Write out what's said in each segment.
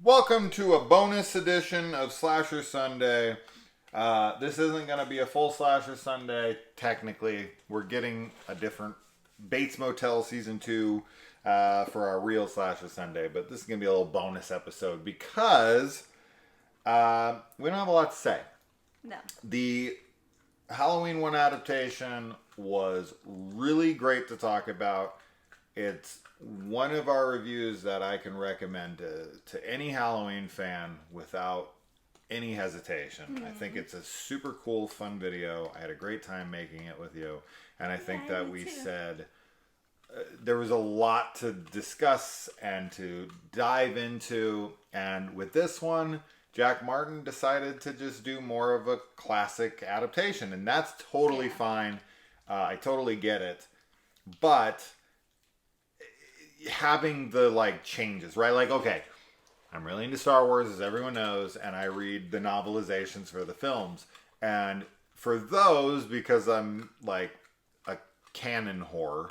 Welcome to a bonus edition of Slasher Sunday. This isn't going to be a full Slasher Sunday. Technically, we're getting a different Bates Motel Season 2 for our real Slasher Sunday. But this is going to be a little bonus episode because we don't have a lot to say. No. The Halloween 1 adaptation was really great to talk about. It's one of our reviews that I can recommend to any Halloween fan without any hesitation. I think it's a super cool, fun video. I had a great time making it with you. And I think that we said there was a lot to discuss and to dive into. And with this one, Jack Martin decided to just do more of a classic adaptation. And that's totally fine. I totally get it. But having the changes, right? Okay, I'm really into Star Wars, as everyone knows, and I read the novelizations for the films. And for those, because I'm a canon whore,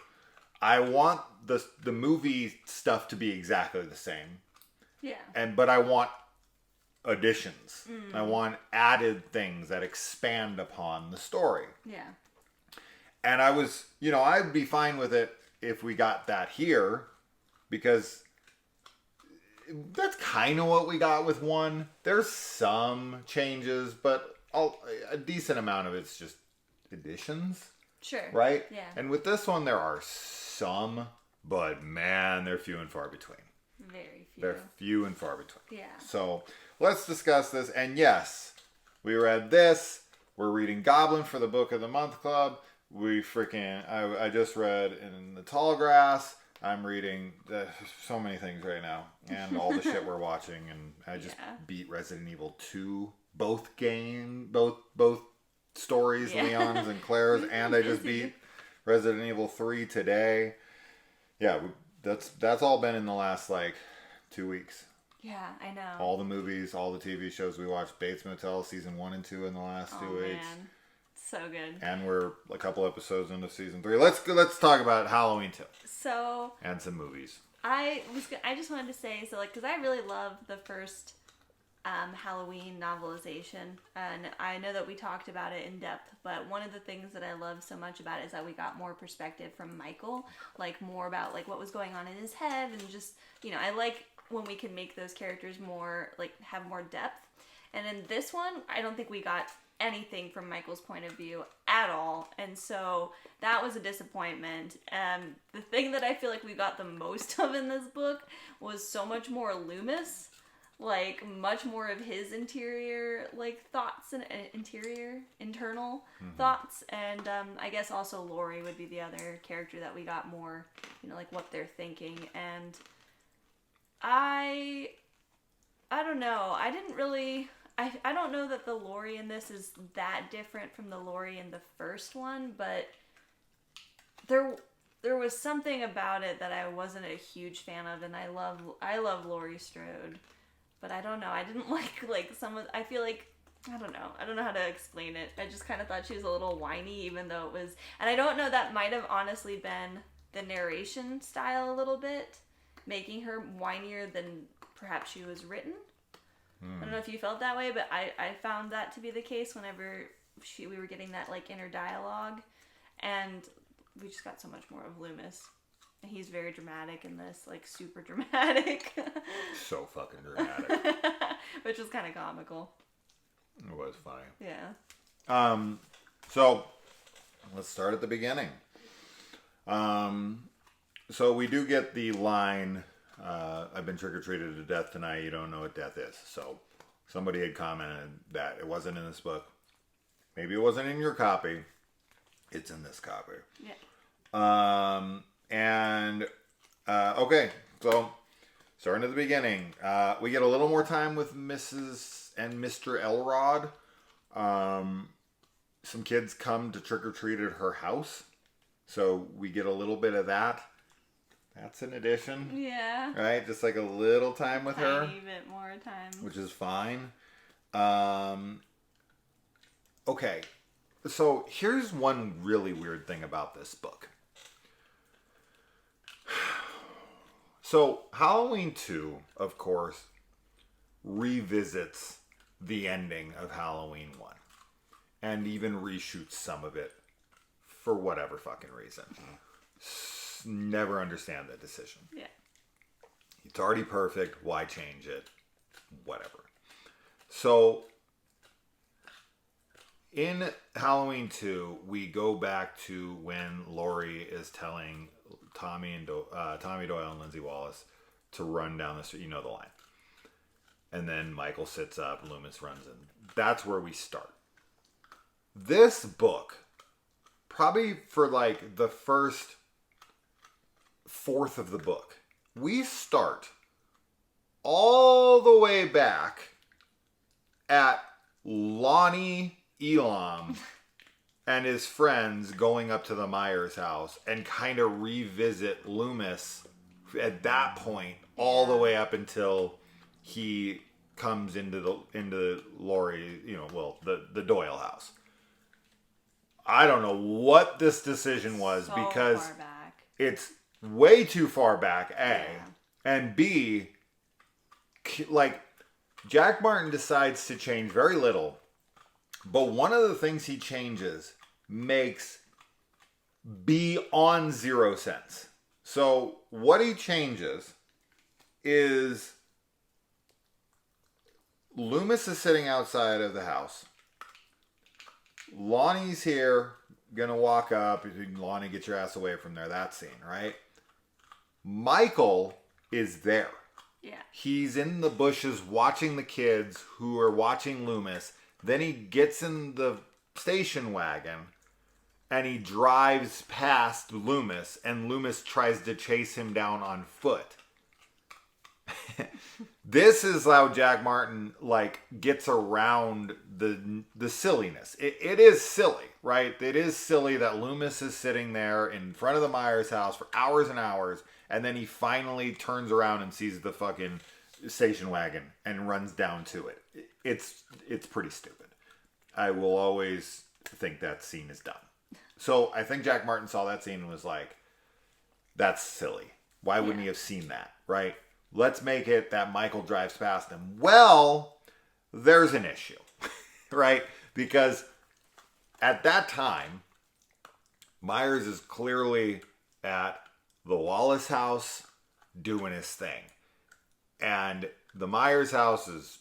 I want the movie stuff to be exactly the same. Yeah. But I want additions. I want added things that expand upon the story. Yeah. And I was, I'd be fine with it if we got that here, because that's kind of what we got with 1. There's some changes, but a decent amount of it's just additions. Sure. Right? Yeah. And with this one, there are some, but man, they're few and far between. Very few. They're few and far between. Yeah. So let's discuss this. And yes, we read this. We're reading Goblin for the Book of the Month Club. I just read In the Tall Grass. I'm reading so many things right now, and all the shit we're watching, and I just beat Resident Evil 2, both stories, Leon's and Claire's, and I just beat Resident Evil 3 today. Yeah, that's all been in the last 2 weeks. Yeah, I know. All the movies, all the TV shows we watched. Bates Motel season 1 and 2 in the last 2 weeks. Man. So good. And we're a couple episodes into season 3. Let's talk about Halloween 2. So. And some movies. I just wanted to say, because I really love the first Halloween novelization, and I know that we talked about it in depth, but one of the things that I love so much about it is that we got more perspective from Michael, more about what was going on in his head, and just, I like when we can make those characters more, have more depth. And in this one, I don't think we got anything from Michael's point of view at all, and so that was a disappointment. The thing that I feel like we got the most of in this book was so much more Loomis, much more of his interior thoughts and internal thoughts, and I guess also Laurie would be the other character that we got more, what they're thinking. And I don't know, I don't know that the Laurie in this is that different from the Laurie in the first one, but there was something about it that I wasn't a huge fan of, and I love Laurie Strode, but I don't know, I didn't like some of, I feel I don't know how to explain it. I just kind of thought she was a little whiny, even though it was, and I don't know, that might have honestly been the narration style a little bit, making her whinier than perhaps she was written. I don't know if you felt that way, but I found that to be the case whenever we were getting that inner dialogue, and we just got so much more of Loomis. And he's very dramatic in this, super dramatic. So fucking dramatic. Which was kind of comical. It was funny. Yeah. So let's start at the beginning. So we do get the line, I've been trick-or-treated to death tonight, you don't know what death is. So somebody had commented that it wasn't in this book. Maybe it wasn't in your copy. It's in this copy. Yeah. Okay, so starting at the beginning, we get a little more time with Mrs. and Mr. Elrod. Some kids come to trick-or-treat at her house. So we get a little bit of that. That's an addition. Yeah. Right? Just a little time with her. Tiny bit more time. Which is fine. Okay. So here's one really weird thing about this book. So Halloween 2, of course, revisits the ending of Halloween 1 and even reshoots some of it for whatever fucking reason. Never understand that decision. Yeah. It's already perfect. Why change it? Whatever. So in Halloween 2, we go back to when Laurie is telling Tommy Doyle and Lindsay Wallace to run down the street. You know the line. And then Michael sits up, Loomis runs in. That's where we start. This book, probably for like the first fourth of the book, we start all the way back at Lonnie Elam and his friends going up to the Myers house and kind of revisit Loomis at that point all the way up until he comes into Laurie, the Doyle house. I don't know what this decision was So because far back. It's way too far back, A. Yeah. And B, like, Jack Martin decides to change very little, but one of the things he changes makes beyond 0 sense. So what he changes is Loomis is sitting outside of the house. Lonnie's here, gonna walk up. Lonnie, get your ass away from there. That scene, right? Michael is there. Yeah. He's in the bushes watching the kids who are watching Loomis. Then he gets in the station wagon and he drives past Loomis, and Loomis tries to chase him down on foot. This is how Jack Martin gets around the silliness. It is silly, right? It is silly that Loomis is sitting there in front of the Myers house for hours and hours, and then he finally turns around and sees the fucking station wagon and runs down to it. It's pretty stupid. I will always think that scene is dumb. So I think Jack Martin saw that scene and was like, that's silly. Why wouldn't he have seen that, right? Let's make it that Michael drives past him. Well, there's an issue, right? Because at that time, Myers is clearly at the Wallace house doing his thing. And the Myers house is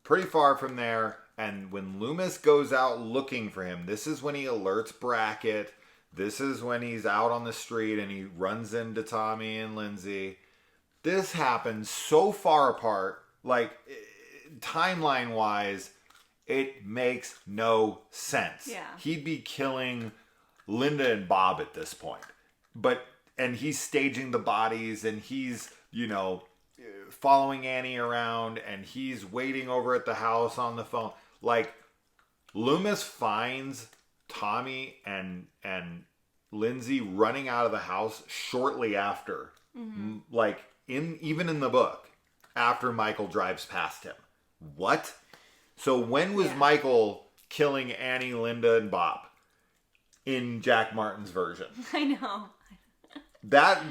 pretty far from there. And when Loomis goes out looking for him, this is when he alerts Brackett. This is when he's out on the street and he runs into Tommy and Lindsay. This happens so far apart, timeline-wise, it makes no sense. Yeah. He'd be killing Linda and Bob at this point. And he's staging the bodies, and he's, following Annie around, and he's waiting over at the house on the phone. Loomis finds Tommy and Lindsay running out of the house shortly after. Mm-hmm. Even in the book, after Michael drives past him. What? So when was Michael killing Annie, Linda, and Bob in Jack Martin's version? I know. That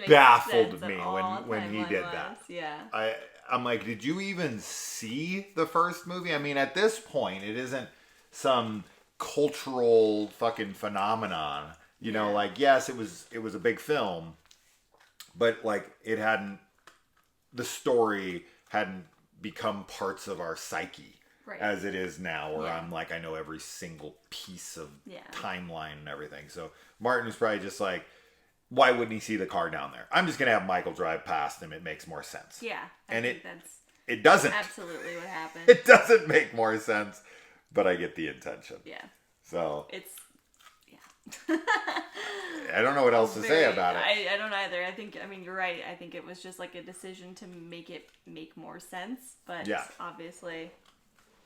baffled me when he did that. Yeah. I'm like, did you even see the first movie? I mean, at this point, it isn't some cultural fucking phenomenon. Yes, it was a big film, but the story hadn't become parts of our psyche as it is now, where I'm I know every single piece of timeline and everything. So Martin was probably just like, why wouldn't he see the car down there? I'm just going to have Michael drive past him. It makes more sense. Yeah. It doesn't. Absolutely what happened. It doesn't make more sense, but I get the intention. Yeah. So. Yeah. I don't know what else to say about it. I don't either. You're right. I think it was just a decision to make it make more sense, but obviously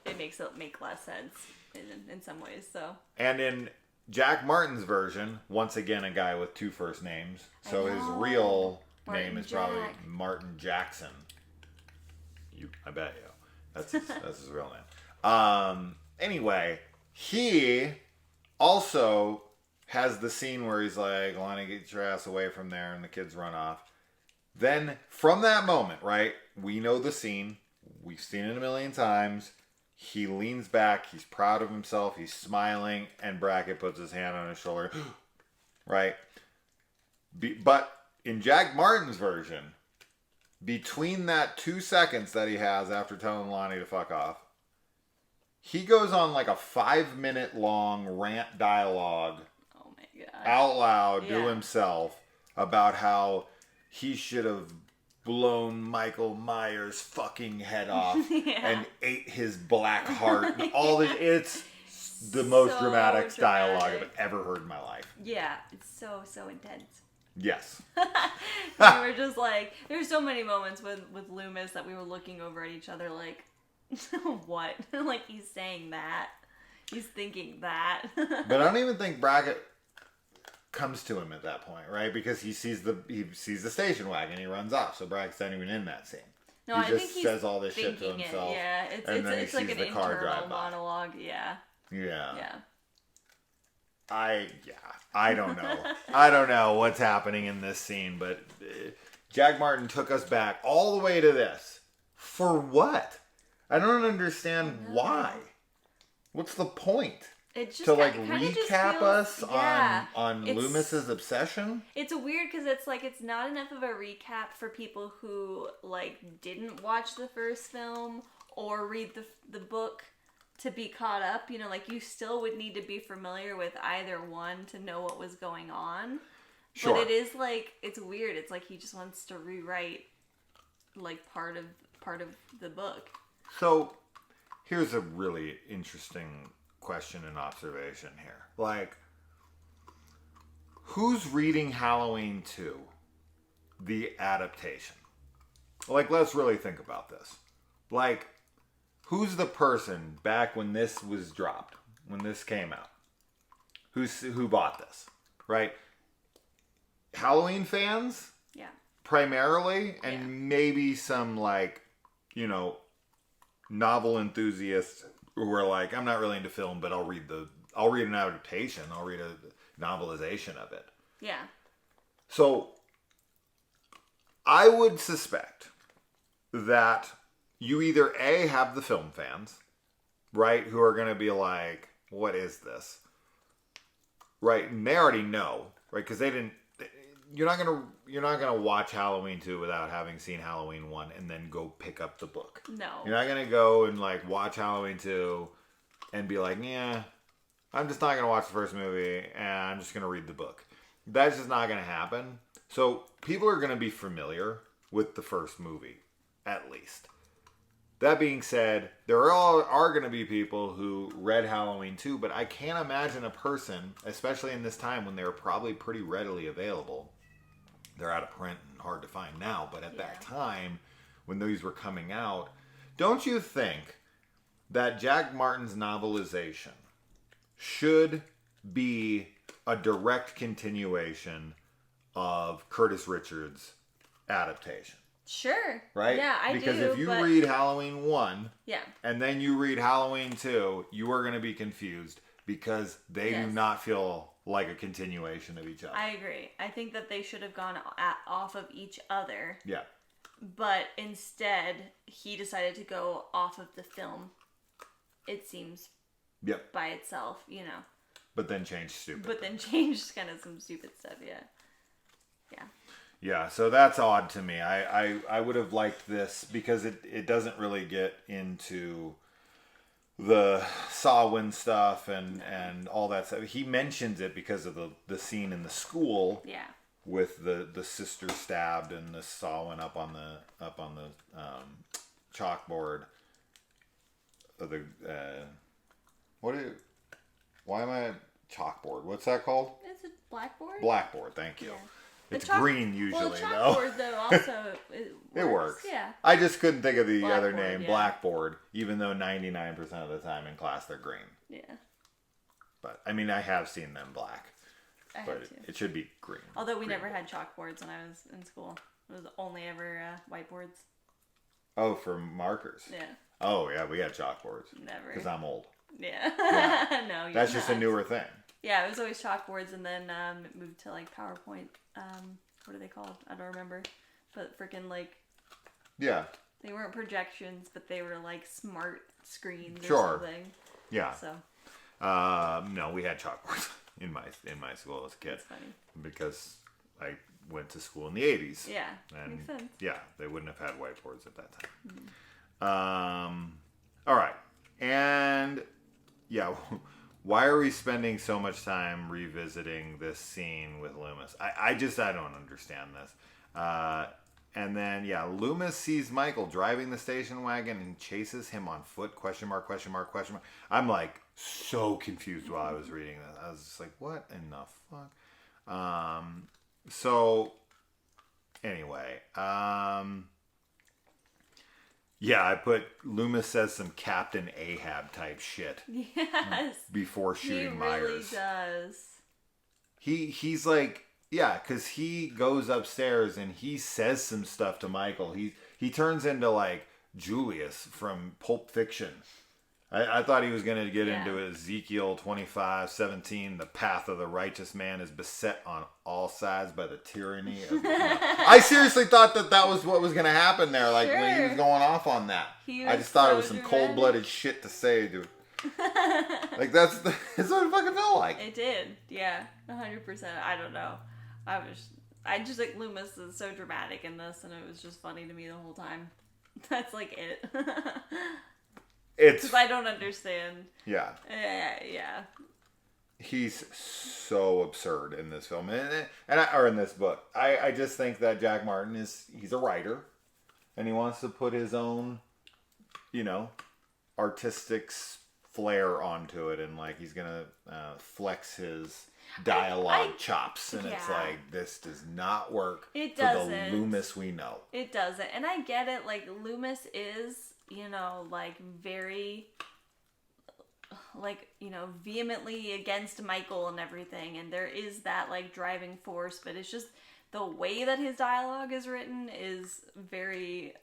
it makes it make less sense in some ways. So. And in Jack Martin's version, once again, a guy with 2 first names. So his real name is probably Martin Jackson. I bet you. That's his real name. Anyway, he also has the scene where he's like, Lonnie, get your ass away from there, and the kids run off. Then, from that moment, right, we know the scene. we've seen it a million times. He leans back. He's proud of himself. He's smiling. And Brackett puts his hand on his shoulder. Right? But in Jack Martin's version, between that 2 seconds that he has after telling Lonnie to fuck off, he goes on like a 5-minute long rant dialogue out loud to himself about how he should have blown Michael Myers' fucking head off and ate his black heart. And all this, it's the most dramatic dialogue I've ever heard in my life. Yeah, it's so intense. Yes. We were just like, there's so many moments with Loomis that we were looking over at each other like, what? Like, he's saying that. He's thinking that. But I don't even think Brackett comes to him at that point, right? Because he sees the station wagon, he runs off. So Brackett's not even in that scene. No, he I just think he's says all this shit to himself. Yeah, it's like an internal monologue. Yeah. I don't know. I don't know what's happening in this scene, but Jack Martin took us back all the way to this. For what? I don't understand why. What's the point? It's just to like recap us on it's, Loomis's obsession? It's weird because it's like it's not enough of a recap for people who like didn't watch the first film or read the book to be caught up. You know, like you still would need to be familiar with either one to know what was going on. Sure. But it is like it's weird. It's like he just wants to rewrite like part of the book. So here's a really interesting question and observation here. Like, who's reading Halloween 2, the adaptation? Like, let's really think about this. Like, who's the person back when this was dropped, when this came out? Who bought this, right? Halloween fans? Yeah. Primarily, and maybe some, like, you know, novel enthusiasts who are like, I'm not really into film, but I'll read an adaptation. I'll read a novelization of it. Yeah. So I would suspect that you either A, have the film fans, right, who are going to be like, what is this? Right, and they already know, right, because you're not gonna watch Halloween 2 without having seen Halloween 1 and then go pick up the book. No. You're not gonna go and like watch Halloween 2 and be like, yeah, I'm just not gonna watch the first movie and I'm just gonna read the book. That's just not gonna happen. So people are gonna be familiar with the first movie, at least. That being said, there are going to be people who read Halloween 2, but I can't imagine a person, especially in this time when they're probably pretty readily available. They're out of print and hard to find now, but at that time, when these were coming out, don't you think that Jack Martin's novelization should be a direct continuation of Curtis Richards' adaptation? Sure. Right? Yeah, I do. Because if you read Halloween 1 yeah, and then you read Halloween 2, you are going to be confused because they do not feel like a continuation of each other. I agree. I think that they should have gone off of each other. Yeah. But instead, he decided to go off of the film, it seems, by itself, you know. But then changed stupid. But then changed kind of some stupid stuff, yeah. Yeah. Yeah, so that's odd to me. I would have liked this because it doesn't really get into the Samhain stuff and all that stuff. He mentions it because of the scene in the school. Yeah. With the sister stabbed and the Samhain up on the chalkboard. Why am I chalkboard? What's that called? It's a blackboard. Blackboard. Thank you. Yeah. It's green usually, though. Chalkboard, though, also it works. Yeah. I just couldn't think of the Blackboard, other name, Blackboard, even though 99% of the time in class they're green. Yeah. But, I mean, I have seen them black. But it should be green. Although we never had chalkboards when I was in school. It was only ever whiteboards. Oh, for markers? Yeah. Oh, yeah, we had chalkboards. Never. Because I'm old. Yeah. No, that's just a newer thing. Yeah, it was always chalkboards, and then it moved to like PowerPoint. What are they called? I don't remember. But freaking like. Yeah. They weren't projections, but they were like smart screens or Sure. something. Yeah. So No, we had chalkboards in my school as a kid. that's funny. Because I went to school in the 80s. Yeah, And makes sense. yeah, they wouldn't have had whiteboards at that time. All right. And yeah, why are we spending so much time revisiting this scene with Loomis? I don't understand this. And then, yeah, Loomis sees Michael driving the station wagon and chases him on foot, question mark, question mark, question mark. I'm like so confused while I was reading this. I was just like, what in the fuck? So anyway, yeah, I put Loomis says some Captain Ahab type shit. Yes. Before shooting Myers. He really does. He's like, yeah, because he goes upstairs and he says some stuff to Michael. He turns into like Julius from Pulp Fiction. I thought he was going to get into Ezekiel 25:17. The path of the righteous man is beset on all sides by the tyranny of... I seriously thought that was what was going to happen there. Like, when he was going off on that. I just thought it was some cold-blooded shit to say, dude. Like, that's what it fucking felt like. It did. Yeah. 100%. I don't know. I just like Loomis is so dramatic in this, and it was just funny to me the whole time. That's like it. Because I don't understand. Yeah. Yeah. He's so absurd in this film, or in this book. I just think that Jack Martin he's a writer, and he wants to put his own, artistic flair onto it, and like he's gonna flex his dialogue chops, and it's like, this does not work for the Loomis we know. It doesn't, and I get it. Like Loomis is, like very, like vehemently against Michael and everything, and there is that like driving force, but it's just the way that his dialogue is written is very.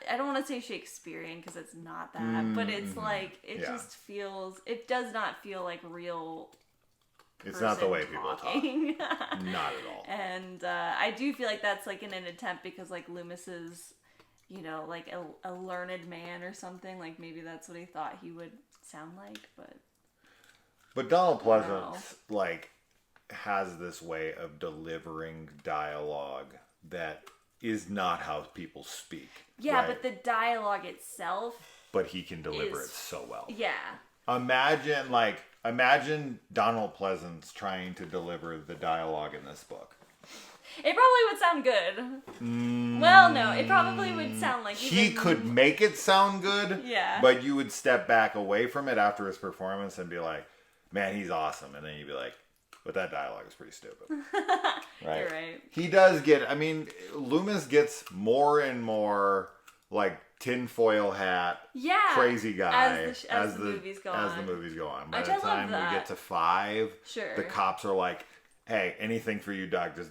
I don't want to say Shakespearean because it's not that, but it's like just feels. It does not feel like real. It's not the way people talk. Not at all. And I do feel like that's like in an attempt because like Loomis is, like a learned man or something. Like maybe that's what he thought he would sound like, But Donald Pleasance like has this way of delivering dialogue that is not how people speak. Yeah, right? but the dialogue itself. But he can deliver it so well. Yeah. Imagine Donald Pleasance trying to deliver the dialogue in this book. It probably would sound good. Well, no, it probably would sound like he could make it sound good. Yeah. But you would step back away from it after his performance and be like, man, he's awesome. And then you'd be like, but that dialogue is pretty stupid. Right? You're right. He does Loomis gets more and more like tinfoil hat, crazy guy as the movies go on. By the time we get to 5, the cops are like, hey, anything for you, Doug. Just,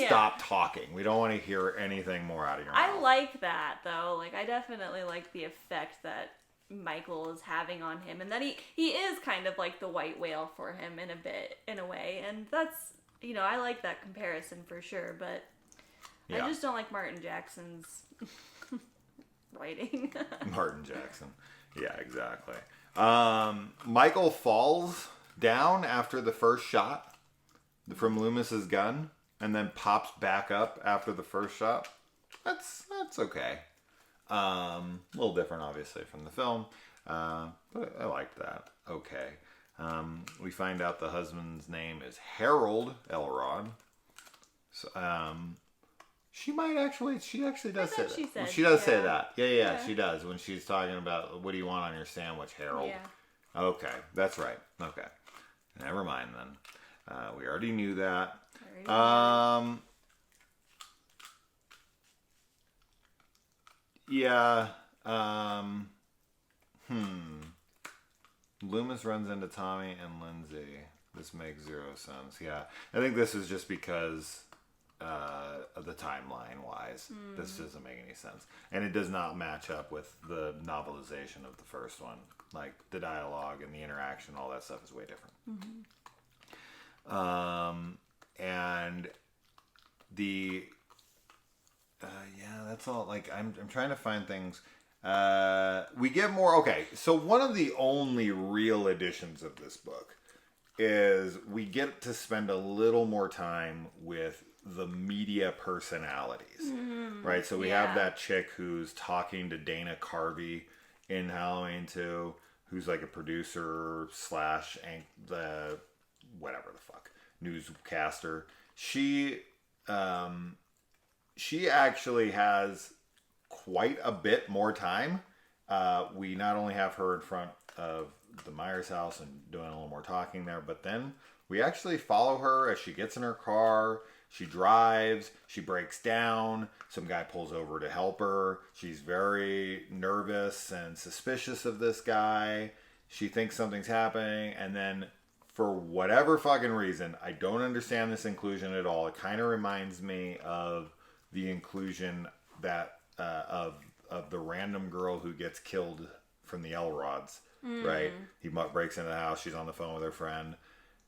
stop talking. We don't want to hear anything more out of your mouth. I like that, though. Like, I definitely like the effect that Michael is having on him, and that he is kind of like the white whale for him in a way, and that's I like that comparison for sure, but I just don't like Martin Jackson's writing. Martin Jackson, yeah, exactly. Michael falls down after the first shot from Loomis's gun, and then pops back up after the first shot. That's okay. A little different, obviously, from the film, but I liked that. Okay. We find out the husband's name is Harold Elrod. So, she actually does say that. She does say that. Yeah, she does. When she's talking about, what do you want on your sandwich, Harold? Yeah. Okay, that's right. Okay. Never mind then. We already knew that. Yeah. Loomis runs into Tommy and Lindsay. This makes 0 sense. Yeah. I think this is just because of the timeline wise. This doesn't make any sense. And it does not match up with the novelization of the first one. Like the dialogue and the interaction, all that stuff is way different. And the Yeah, that's all. Like, I'm trying to find things. We get more. Okay, so one of the only real additions of this book is we get to spend a little more time with the media personalities, right? So we have that chick who's talking to Dana Carvey in Halloween 2, who's like a producer slash the whatever the fuck newscaster. She actually has quite a bit more time. We not only have her in front of the Myers house and doing a little more talking there, but then we actually follow her as she gets in her car. She drives, she breaks down, some guy pulls over to help her. She's very nervous and suspicious of this guy. She thinks something's happening, and then for whatever fucking reason, I don't understand this inclusion at all. It kind of reminds me of the inclusion that of the random girl who gets killed from the Elrods, right? He breaks into the house, she's on the phone with her friend,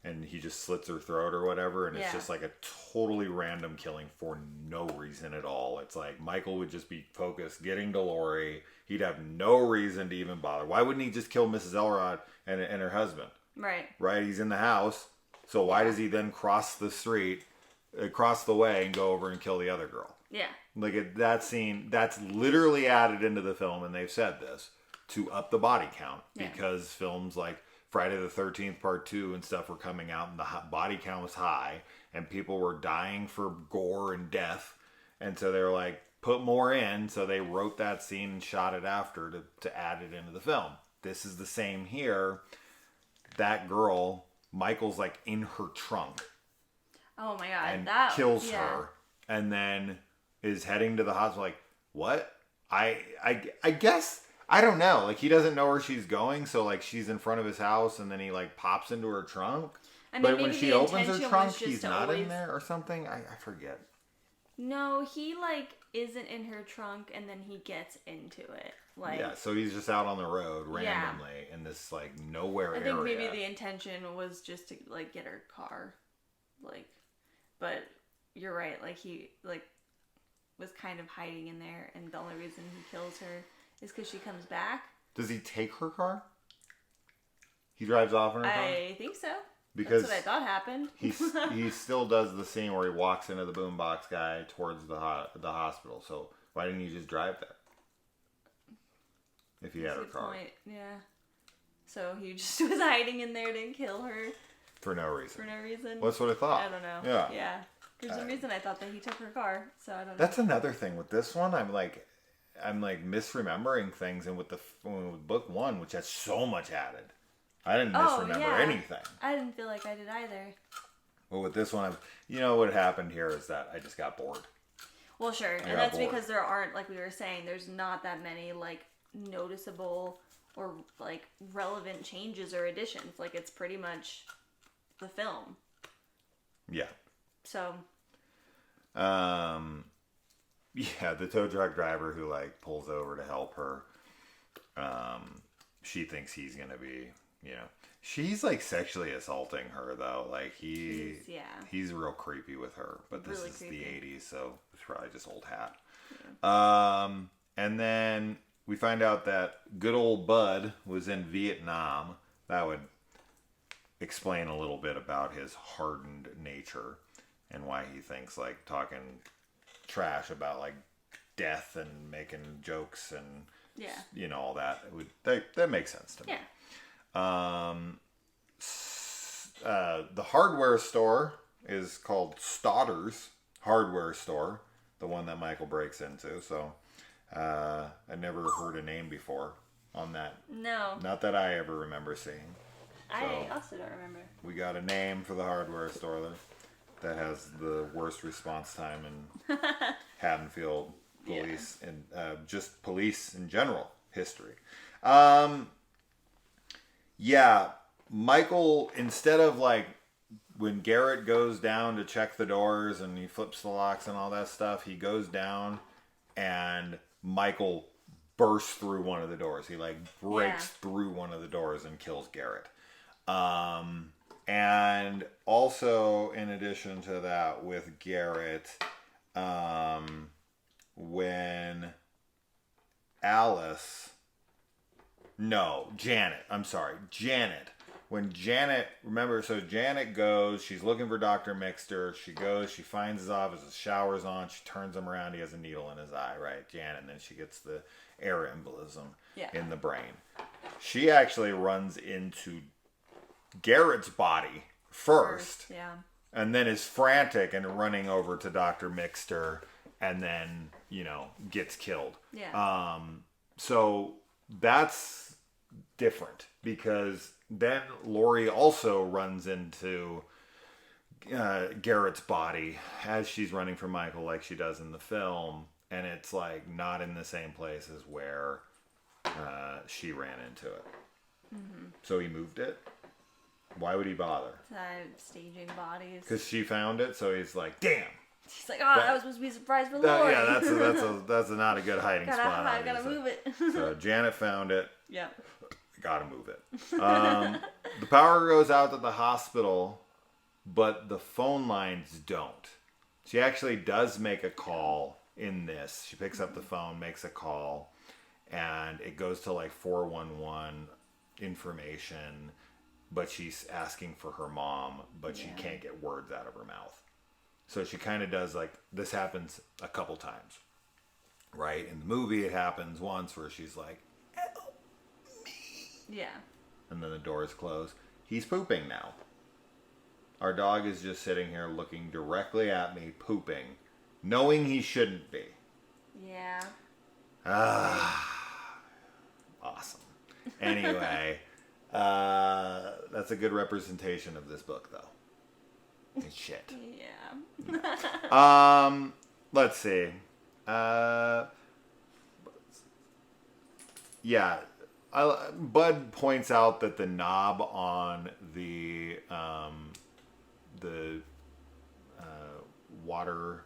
and he just slits her throat or whatever, and it's just like a totally random killing for no reason at all. It's like Michael would just be focused getting to Lori. He'd have no reason to even bother. Why wouldn't he just kill Mrs. Elrod and her husband? Right? He's in the house, so why does he then cross the street, across the way, and go over and kill the other girl? Yeah. Like that scene, that's literally added into the film, and they've said this, to up the body count. Because films like Friday the 13th Part 2 and stuff were coming out, and the body count was high, and people were dying for gore and death. And so they were like, put more in, so they wrote that scene and shot it after to add it into the film. This is the same here. That girl, Michael's like in her trunk. Oh my god. And kills her. And then is heading to the hospital. Like, what? I guess, I don't know. Like, he doesn't know where she's going. So, like, she's in front of his house and then he, like, pops into her trunk. I mean, but when she opens her trunk, he's not in there or something. I forget. No, he, like, isn't in her trunk and then he gets into it. Like, yeah, so he's just out on the road randomly in this, like, nowhere area. I think maybe the intention was just to, like, get her car. Like, but you're right. Like, he, like, was kind of hiding in there, and the only reason he kills her is because she comes back. Does he take her car? He drives off in her car? I think so. Because that's what I thought happened. he still does the scene where he walks into the boombox guy towards the hospital. So why didn't you just drive there? If he had her car. Point. Yeah. So he just was hiding in there to kill her. For no reason. For no reason. That's what I thought. I don't know. Yeah. Yeah. For some reason I thought that he took her car. So I don't know. That's another thing with this one. I'm like misremembering things, and with book 1, which has so much added, I didn't misremember anything. I didn't feel like I did either. But with this one, what happened here is that I just got bored. Well, sure, and that's because there aren't, like we were saying, there's not that many like noticeable or like relevant changes or additions. Like, it's pretty much the film. Yeah. So. Yeah, the tow truck driver who like pulls over to help her. She thinks he's gonna be, she's like sexually assaulting her though. Like he's real creepy with her. But this really is creepy. The 80s, so it's probably just old hat. Yeah. And then we find out that good old Bud was in Vietnam. That would explain a little bit about his hardened nature and why he thinks like talking trash about like death and making jokes and all that. That makes sense to me. Yeah. The hardware store is called Stotter's Hardware Store, the one that Michael breaks into. So I never heard a name before on that. No. Not that I ever remember seeing. I also don't remember. We got a name for the hardware store that has the worst response time in Haddonfield police and just police in general history. Michael, instead of like when Garrett goes down to check the doors and he flips the locks and all that stuff, he goes down and Michael bursts through one of the doors. He like breaks through one of the doors and kills Garrett. And also, in addition to that, with Garrett, when Janet. I'm sorry, Janet. When Janet, remember, so Janet goes, she's looking for Dr. Mixter. She goes, she finds his office, his shower's on, she turns him around, he has a needle in his eye, right? Janet, and then she gets the air embolism in the brain. She actually runs into Garrett's body first, and then is frantic and running over to Dr. Mixter, and then, gets killed. Yeah. So that's different, because then Laurie also runs into Garrett's body as she's running from Michael, like she does in the film, and it's like not in the same place as where she ran into it. Mm-hmm. So he moved it. Why would he bother? Staging bodies. Because she found it, so he's like, damn. She's like, that was supposed to be a surprise for Laurie. Yeah, that's not a good hiding spot. I gotta move it. So Janet found it. Yeah. Gotta move it. The power goes out at the hospital, but the phone lines don't. She actually does make a call in this. She picks up the phone, makes a call, and it goes to like 411 information, but she's asking for her mom, but she can't get words out of her mouth. So she kind of does, like, this happens a couple times, right? In the movie, it happens once where she's like, help me. Yeah. And then the doors close. He's pooping now. Our dog is just sitting here looking directly at me, pooping, knowing he shouldn't be. Yeah. Awesome. Anyway, that's a good representation of this book, though. It's shit. Yeah. Let's see. Bud points out that the knob on the water,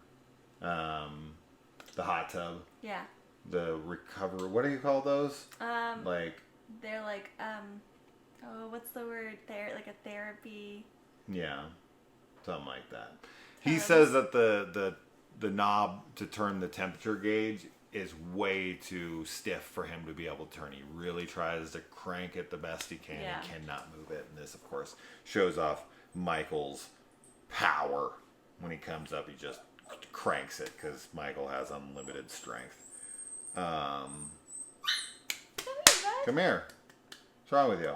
the hot tub. Yeah. The recover. What do you call those? They're like what's the word there? Like a therapy. Yeah. Something like that. He says that the knob to turn the temperature gauge is way too stiff for him to be able to turn. He really tries to crank it the best he can. Yeah. He cannot move it. And this, of course, shows off Michael's power. When he comes up, he just cranks it because Michael has unlimited strength. Come here. What's wrong with you?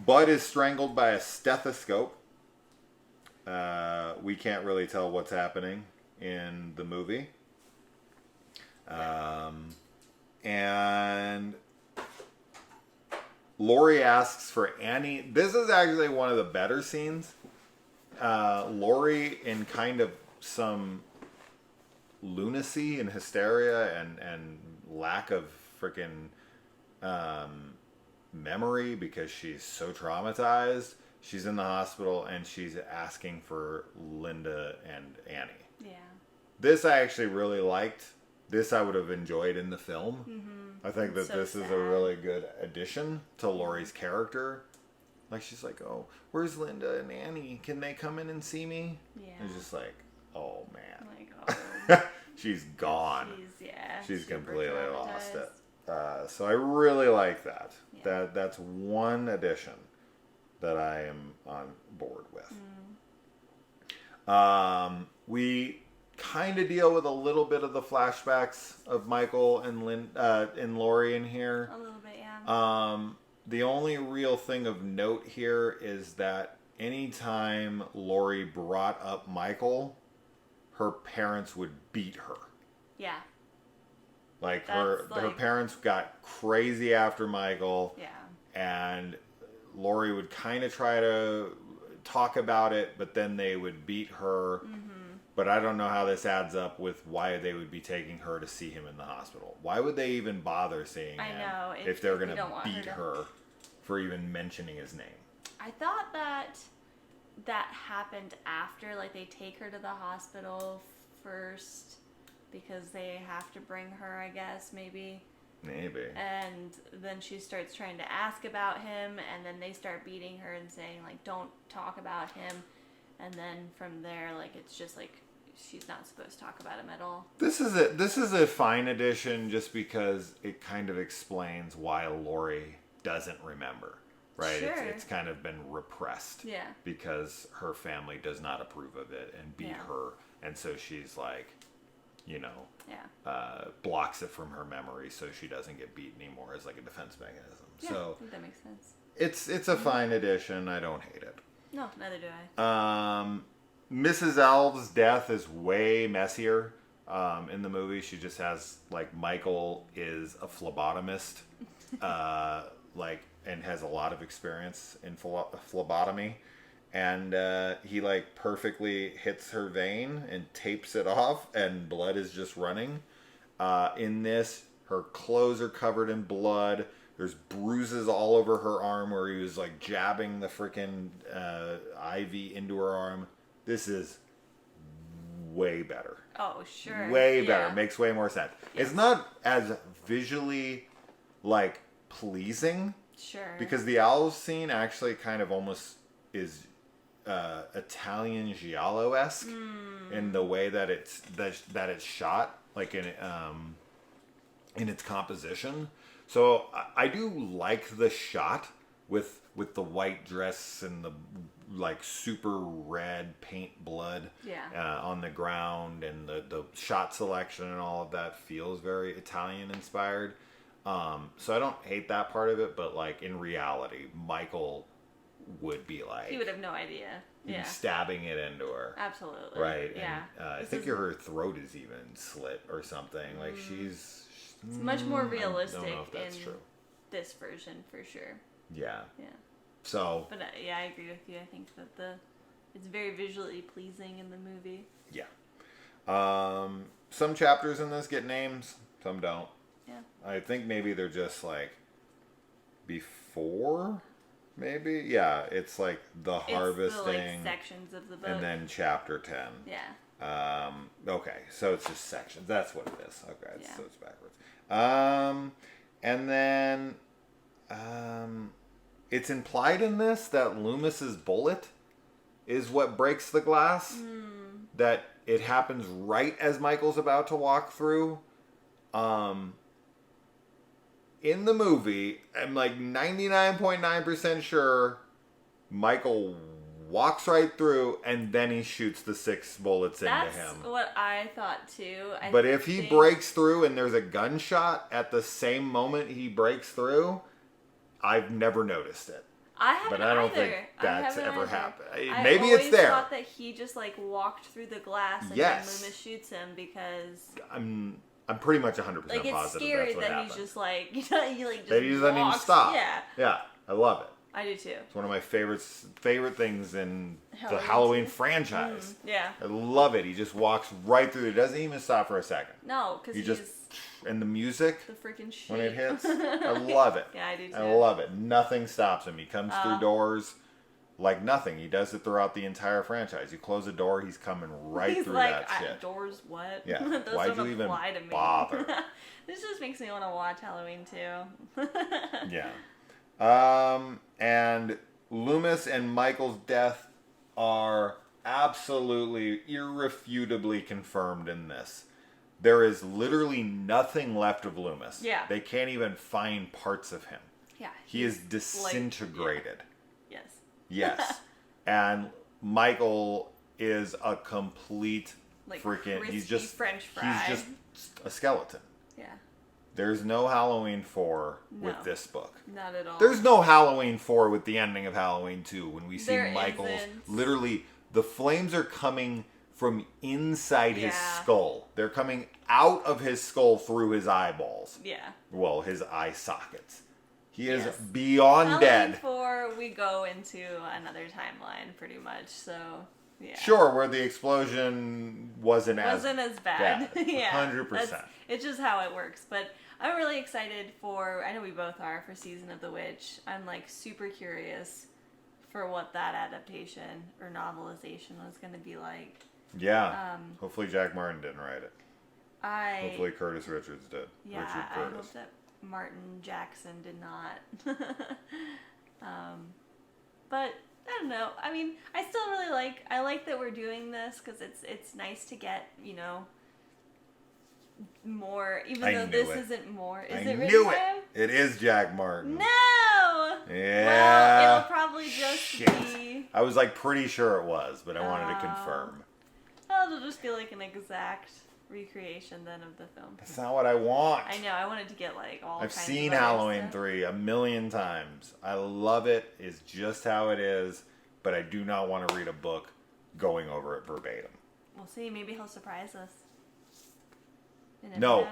Bud is strangled by a stethoscope. We can't really tell what's happening in the movie. And Laurie asks for Annie. This is actually one of the better scenes. Laurie, in kind of some lunacy and hysteria and lack of freaking memory because she's so traumatized. She's in the hospital and she's asking for Linda and Annie. Yeah. This I actually really liked. This I would have enjoyed in the film. Mm-hmm. I think that this is a really good addition to Laurie's character. Like, she's like, oh, where's Linda and Annie? Can they come in and see me? Yeah. And it's just like, oh, man. Like, oh. She's gone. She's completely lost it. So I really like that. Yeah. That's one addition that I am on board with. We kind of deal with a little bit of the flashbacks of Michael and Laurie in here. A little bit, yeah. The only real thing of note here is that anytime Laurie brought up Michael, her parents would beat her. Yeah. Like her parents got crazy after Michael. Yeah. And Laurie would kind of try to talk about it, but then they would beat her. Mm-hmm. But I don't know how this adds up with why they would be taking her to see him in the hospital. Why would they even bother seeing him if they're going to beat her for even mentioning his name? I thought that happened after, like, they take her to the hospital first because they have to bring her, I guess, maybe. And then she starts trying to ask about him, and then they start beating her and saying, like, don't talk about him. And then from there, like, it's just, like, she's not supposed to talk about him at all. This is a fine addition just because it kind of explains why Lori doesn't remember. Right? Sure. It's kind of been repressed. Yeah. Because her family does not approve of it and beat her. And so she's like, blocks it from her memory so she doesn't get beat anymore as like a defense mechanism. Yeah, So I think that makes sense. It's a fine addition. I don't hate it. No, neither do I. Mrs. Alves' death is way messier in the movie. She just has, like, Michael is a phlebotomist, and has a lot of experience in phlebotomy. And he, like, perfectly hits her vein and tapes it off, and blood is just running. In this, her clothes are covered in blood. There's bruises all over her arm where he was, like, jabbing the freaking IV into her arm. This is way better. Oh, sure. Way better. Makes way more sense. Yes. It's not as visually, like, pleasing. Sure. Because the owls scene actually kind of almost is Italian giallo-esque in the way that it's shot, like in its composition. So I do like the shot with the white dress and the like super red paint blood on the ground, and the shot selection and all of that feels very Italian inspired. So I don't hate that part of it, but like in reality, Michael would be like, he would have no idea. Yeah. Stabbing it into her. Absolutely. Right. Yeah. And, I think her throat is even slit or something. Like it's much more realistic I don't know if that's in true. This version for sure. Yeah. Yeah. So. But I agree with you. I think that it's very visually pleasing in the movie. Yeah. Some chapters in this get names, some don't. Yeah. I think maybe they're just like before. Maybe, yeah. It's like the harvesting, the, like, sections of the book, and then chapter 10. Yeah. Okay, so it's just sections. That's what it is. Okay, Yeah. so it's backwards. And then, it's implied in this that Loomis's bullet is what breaks the glass. That it happens right as Michael's about to walk through. In the movie, I'm like 99.9% sure Michael walks right through and then he shoots the 6 bullets into him. That's what I thought too. But if he breaks through and there's a gunshot at the same moment he breaks through, I've never noticed it. I haven't But I don't either. think that's ever happened. I Maybe it's there. I thought that he just like walked through the glass and then Loomis shoots him because I'm pretty much 100% like, it's positive scary that's what that happened. he's just like, he like that he just doesn't even walks. stop. Yeah. Yeah, I love it. I do too. It's one of my favorite things in the Halloween Halloween franchise. Yeah. I love it. He just walks right through. He doesn't even stop for a second. No, because he's just and the music the freaking shit when it hits. I love it. Yeah, I do too. I love it. Nothing stops him. He comes through doors like nothing. He does it throughout the entire franchise. You close a door, he's coming right through like, that shit. Doors, what? Yeah. Those Why'd don't you even apply to me. bother? This just makes me want to watch Halloween too. Yeah. And Loomis and Michael's death are absolutely, irrefutably confirmed in this. There is literally nothing left of Loomis. Yeah. They can't even find parts of him. Yeah. He is disintegrated. Yes. Yes. And Michael is a complete like freaking... He's just French fry. He's just a skeleton. Yeah. There's no Halloween 4 with this book. Not at all. There's no Halloween 4 with the ending of Halloween 2 when we see Michael's... Isn't. Literally, the flames are coming from inside his skull. They're coming out of his skull through his eyeballs. Yeah. Well, his eye sockets. He is beyond dead. Halloween 4, we go into another timeline, pretty much, so... Yeah. Sure, where the explosion wasn't as bad. Yeah. 100%. It's just how it works. But I'm really excited I know we both are, for Season of the Witch. I'm like super curious for what that adaptation or novelization was going to be like. Yeah. Hopefully Jack Martin didn't write it. Hopefully Curtis Richards did. Yeah, Richard I Curtis. hope that Martin Jackson did not. But I don't know. I mean, I still really I like that we're doing this because it's nice to get, more, even though this isn't more. Is it really him? It is Jack Martin. No! Yeah. Well, it'll probably just be... I was pretty sure it was, but I wanted to confirm. Well, it'll just be an exact recreation then of the film. That's not what I want. I know. I wanted to get all I've kinds seen of Halloween 3 a million times. I love it. It's just how it is, but I do not want to read a book going over it verbatim. We'll see. Maybe he'll surprise us. No.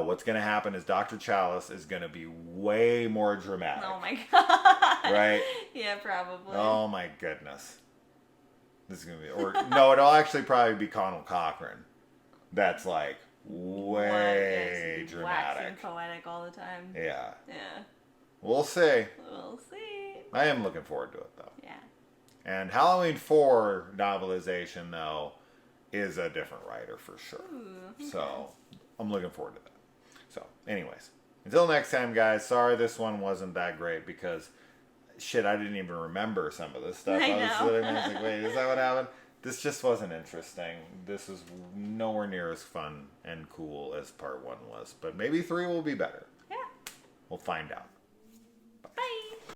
What's going to happen is Dr. Chalice is going to be way more dramatic. Oh my god. Right? Yeah, probably. Oh my goodness. This is going to be... No, it'll actually probably be Connell Cochran. That's way dramatic. Waxing poetic all the time. Yeah. Yeah. We'll see. We'll see. I am looking forward to it, though. Yeah. And Halloween 4 novelization, though, is a different writer for sure. Ooh, okay. So, I'm looking forward to that. So, anyways. Until next time, guys. Sorry this one wasn't that great because, shit, I didn't even remember some of this stuff. I was know. sitting there, I was like, wait, is that what happened? This just wasn't interesting. This was nowhere near as fun and cool as part 1 was. But maybe 3 will be better. Yeah. We'll find out.